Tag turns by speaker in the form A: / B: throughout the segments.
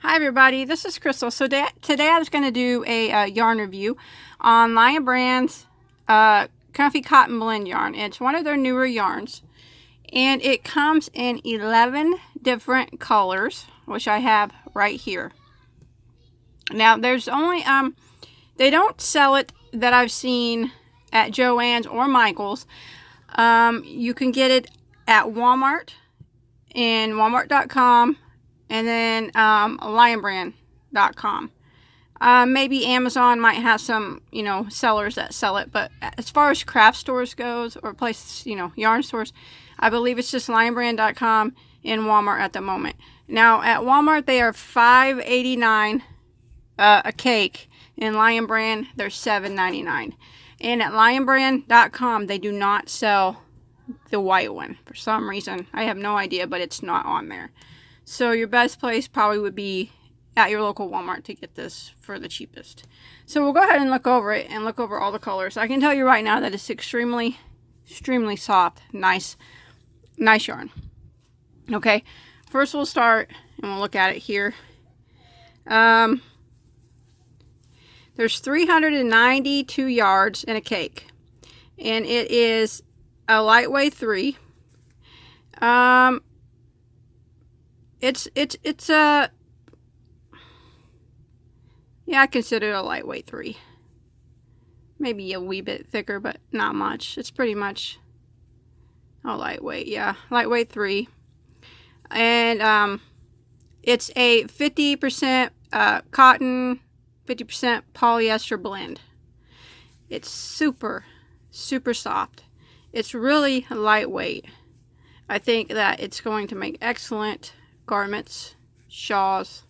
A: Hi everybody, this is Crystal. So today I was going to do a yarn review on Lion Brand's Comfy Cotton Blend yarn. It's one of their newer yarns, and it comes in 11 different colors, which I have right here. Now there's only they don't sell it that I've seen at Joann's or Michael's. You can get it at Walmart and Walmart.com. And then lionbrand.com. Maybe Amazon might have some, sellers that sell it. But as far as craft stores goes, or places, yarn stores, I believe it's just lionbrand.com and Walmart at the moment. Now, at Walmart, they are $5.89 a cake. In Lion Brand, they're $7.99. And at lionbrand.com, they do not sell the white one. For some reason, I have no idea, but it's not on there. So your best place probably would be at your local Walmart to get this for the cheapest. So we'll go ahead and look over it and look over all the colors. I can tell you right now that it's extremely soft, nice yarn. Okay, first we'll start and we'll look at it here. There's 392 yards in a cake, and it is a lightweight 3. It's a, yeah, I consider it a lightweight 3. Maybe a wee bit thicker, but not much. It's pretty much a lightweight, yeah, lightweight 3. And it's a 50% cotton, 50% polyester blend. It's super soft. It's really lightweight. I think that it's going to make excellent garments, shawls,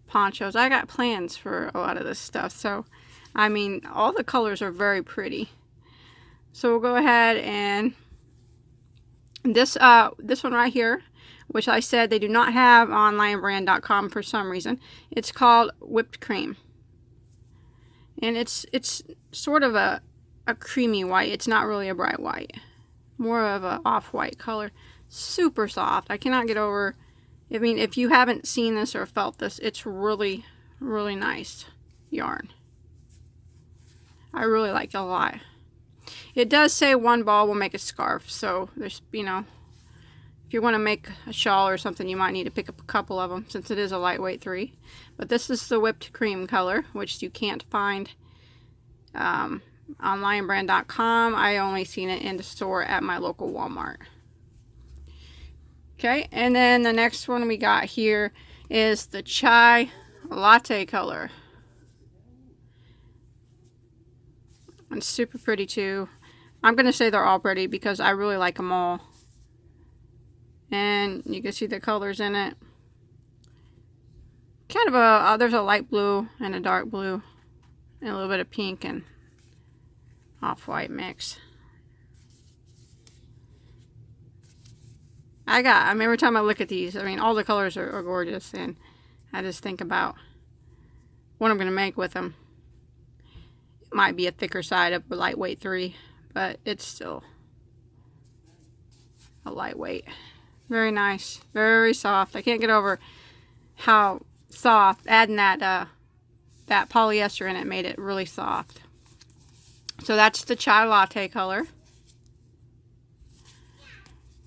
A: ponchos. I got plans for a lot of this stuff. So, I mean, all the colors are very pretty. So we'll go ahead and this one right here, which I said they do not have on lionbrand.com for some reason. It's called Whipped Cream. And it's sort of a creamy white. It's not really a bright white. More of a off-white color. Super soft. I cannot get over. I mean, if you haven't seen this or felt this, it's really nice yarn. I really like it a lot. It does say one ball will make a scarf, so there's, if you want to make a shawl or something, you might need to pick up a couple of them since it is a lightweight 3. But this is the whipped cream color, which you can't find on lionbrand.com. I only seen it in the store at my local Walmart. Okay, and then the next one we got here is the Chai Latte color. It's super pretty too. I'm going to say they're all pretty because I really like them all. And you can see the colors in it. Kind of a, there's a light blue and a dark blue. And a little bit of pink and off-white mix. I mean, every time I look at these, I mean, all the colors are gorgeous, and I just think about what I'm going to make with them. It might be a thicker side of a lightweight 3, but it's still a lightweight. Very nice, very soft. I can't get over how soft. Adding that polyester in it made it really soft. So that's the Chai Latte color.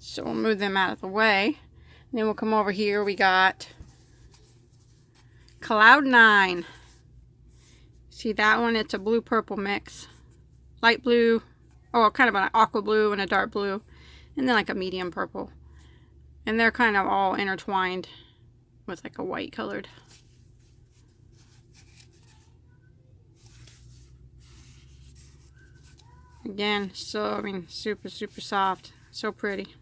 A: So we'll move them out of the way. Then we'll come over here. We got Cloud 9. See that one? It's a blue-purple mix. Light blue, oh, kind of an aqua blue and a dark blue. And then like a medium purple. And they're kind of all intertwined with like a white colored. Again, so, I mean, super soft. So pretty.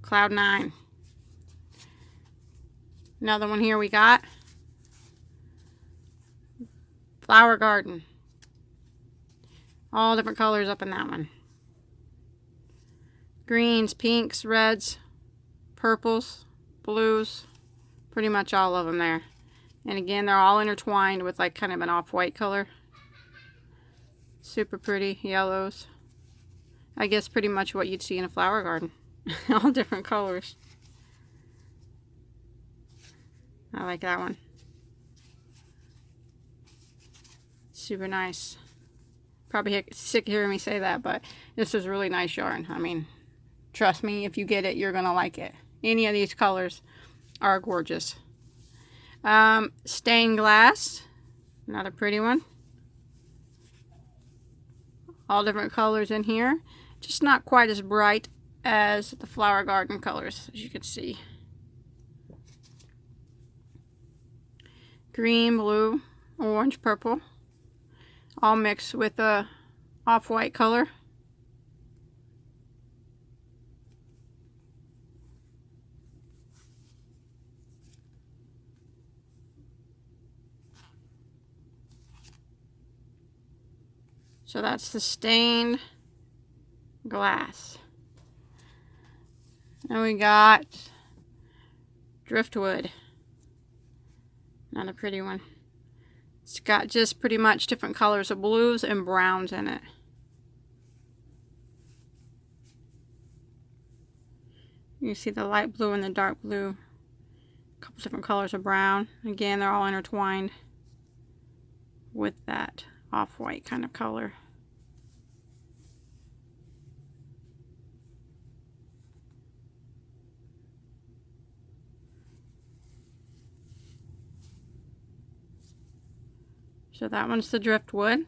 A: Cloud 9. Another one here we got. Flower Garden. All different colors up in that one. Greens, pinks, reds, purples, blues. Pretty much all of them there. And again, they're all intertwined with like kind of an off-white color. Super pretty. Yellows. I guess pretty much what you'd see in a flower garden. All different colors. I like that one. Super nice. Probably sick of hearing me say that, but this is really nice yarn. I mean, trust me, if you get it, you're gonna like it. Any of these colors are gorgeous. Stained glass, another pretty one. All different colors in here, just not quite as bright as the Flower Garden colors, as you can see. Green, blue, orange, purple, all mixed with a off-white color. So that's the stained glass. And we got Driftwood. Another pretty one. It's got just pretty much different colors of blues and browns in it. You see the light blue and the dark blue. A couple different colors of brown. Again, they're all intertwined with that off-white kind of color. So that one's the Driftwood.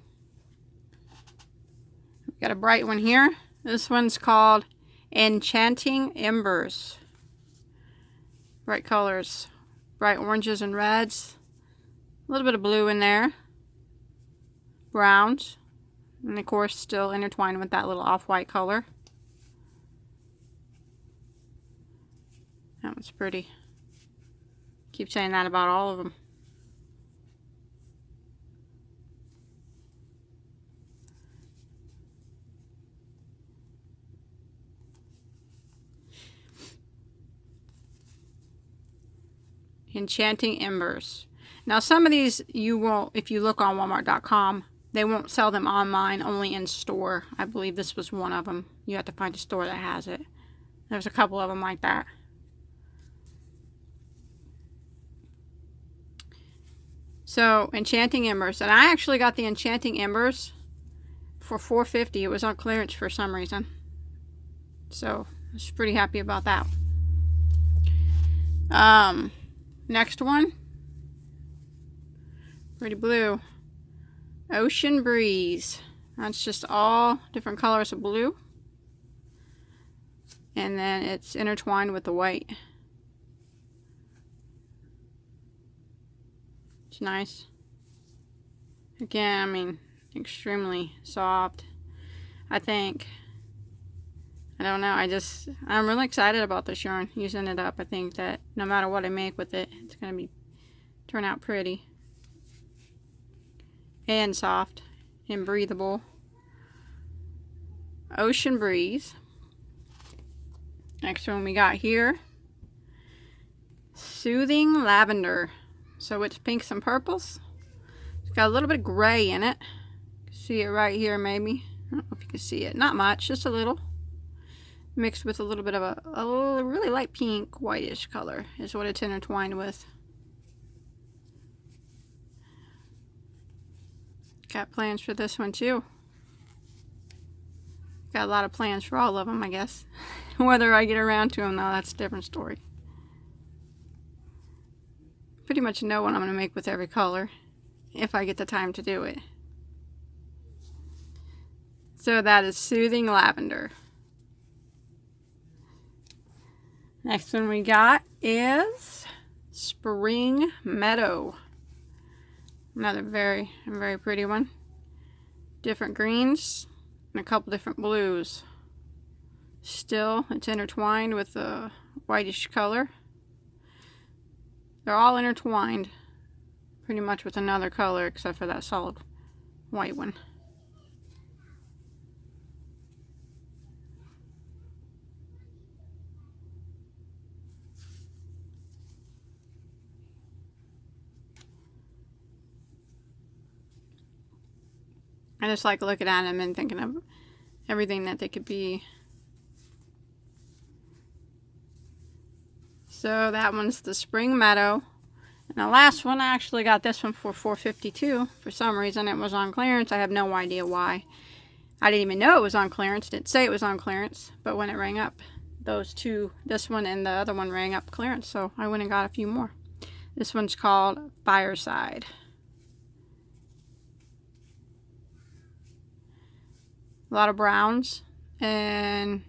A: We've got a bright one here. This one's called Enchanting Embers. Bright colors. Bright oranges and reds. A little bit of blue in there. Browns. And of course still intertwined with that little off-white color. That one's pretty. Keep saying that about all of them. Enchanting Embers. Now some of these you won't, if you look on Walmart.com, they won't sell them online, only in store. I believe this was one of them. You have to find a store that has it. There's a couple of them like that. So Enchanting Embers, and I actually got the Enchanting Embers for $4.50. It was on clearance for some reason, so I was pretty happy about that. Next one, pretty blue, Ocean Breeze. That's just all different colors of blue, and then it's intertwined with the white. It's nice. Again, I mean, extremely soft. I think, I don't know, I'm really excited about this yarn, using it up. I think that no matter what I make with it, it's going to turn out pretty. And soft and breathable. Ocean Breeze. Next one we got here, Soothing Lavender. So it's pinks and purples. It's got a little bit of gray in it. See it right here maybe. I don't know if you can see it. Not much, just a little. Mixed with a little bit of a really light pink, whitish color is what it's intertwined with. Got plans for this one too. Got a lot of plans for all of them, I guess. Whether I get around to them, though, that's a different story. Pretty much know what I'm going to make with every color, if I get the time to do it. So that is Soothing Lavender. Next one we got is Spring Meadow. Another very, very pretty one. Different greens and a couple different blues. Still, it's intertwined with a whitish color. They're all intertwined pretty much with another color except for that solid white one. I just like looking at them and thinking of everything that they could be. So that one's the Spring Meadow. And the last one, I actually got this one for $4.52. For some reason, it was on clearance. I have no idea why. I didn't even know it was on clearance. Didn't say it was on clearance. But when it rang up, those two, this one and the other one, rang up clearance. So I went and got a few more. This one's called Fireside. A lot of browns and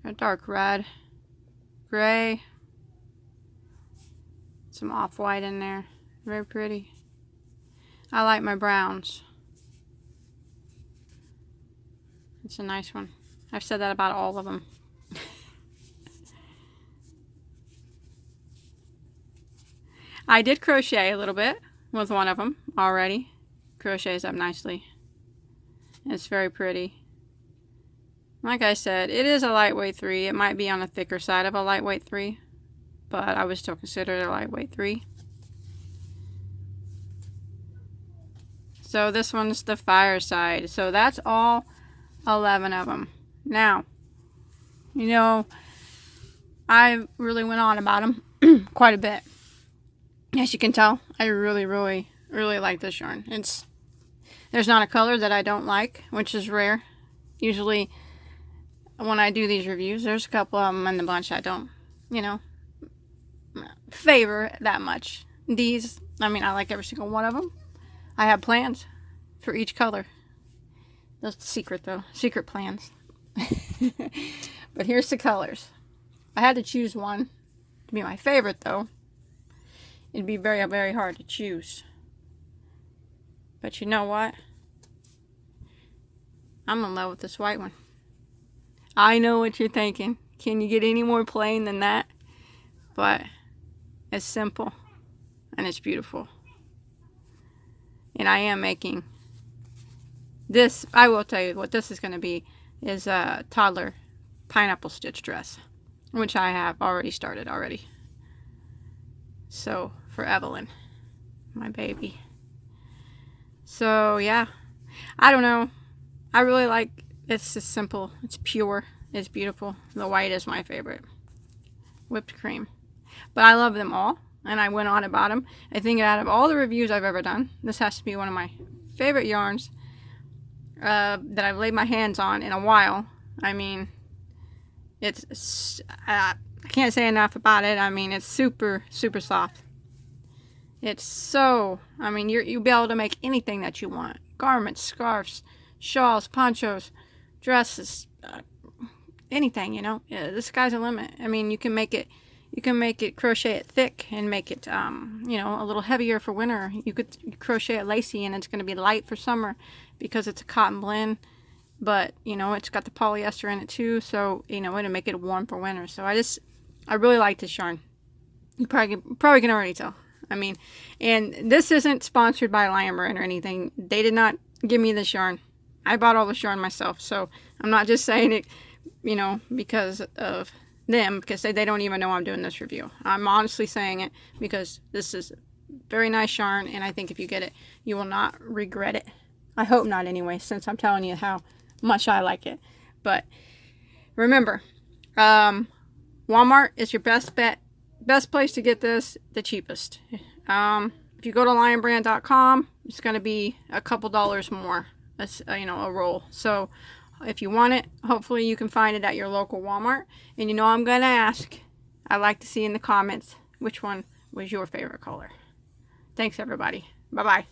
A: a dark red, gray, some off-white in there. Very pretty. I like my browns. It's a nice one. I've said that about all of them. I did crochet a little bit with one of them already. Crochets up nicely. It's very pretty. Like I said, it is a lightweight 3. It might be on the thicker side of a lightweight 3, but I would still consider it a lightweight 3. So this one's the Fireside. So that's all 11 of them. Now, you know, I really went on about them quite a bit. As you can tell, I really like this yarn. There's not a color that I don't like, which is rare. Usually, when I do these reviews, there's a couple of them in the bunch I don't, you know, favor that much. These, I mean, I like every single one of them. I have plans for each color. That's the secret, though. Secret plans. But here's the colors. I had to choose one to be my favorite, though. It'd be very hard to choose. But you know what? I'm in love with this white one. I know what you're thinking. Can you get any more plain than that? But it's simple and it's beautiful. And I am making this. I will tell you what this is going to be is a toddler pineapple stitch dress, which I have already started already. So for Evelyn, my baby. So yeah, I don't know. I really like, it's just simple. It's pure. It's beautiful. The white is my favorite. Whipped cream. But I love them all. And I went on about them. I think out of all the reviews I've ever done, this has to be one of my favorite yarns that I've laid my hands on in a while. I mean, it's, I can't say enough about it. I mean, it's super soft. It's so, I mean, you'll be able to make anything that you want. Garments, scarves, shawls, ponchos, dresses, anything, you know. Yeah, the sky's the limit. I mean, you can make it crochet it thick and make it, you know, a little heavier for winter. You could crochet it lacy and it's going to be light for summer because it's a cotton blend. But, you know, it's got the polyester in it too. So, you know, it'll make it warm for winter. So I really like this yarn. You probably can already tell. I mean, and this isn't sponsored by Lavender or anything. They did not give me this yarn. I bought all this yarn myself. So I'm not just saying it, you know, because of them, because they don't even know I'm doing this review. I'm honestly saying it because this is very nice yarn, and I think if you get it, you will not regret it. I hope not anyway, since I'm telling you how much I like it. But remember, Walmart is your best bet. Best place to get this, the cheapest. If you go to lionbrand.com, it's going to be a couple dollars more, you know, a roll. So if you want it, hopefully you can find it at your local Walmart. And you know I'm going to ask, I'd like to see in the comments which one was your favorite color. Thanks everybody. Bye-bye.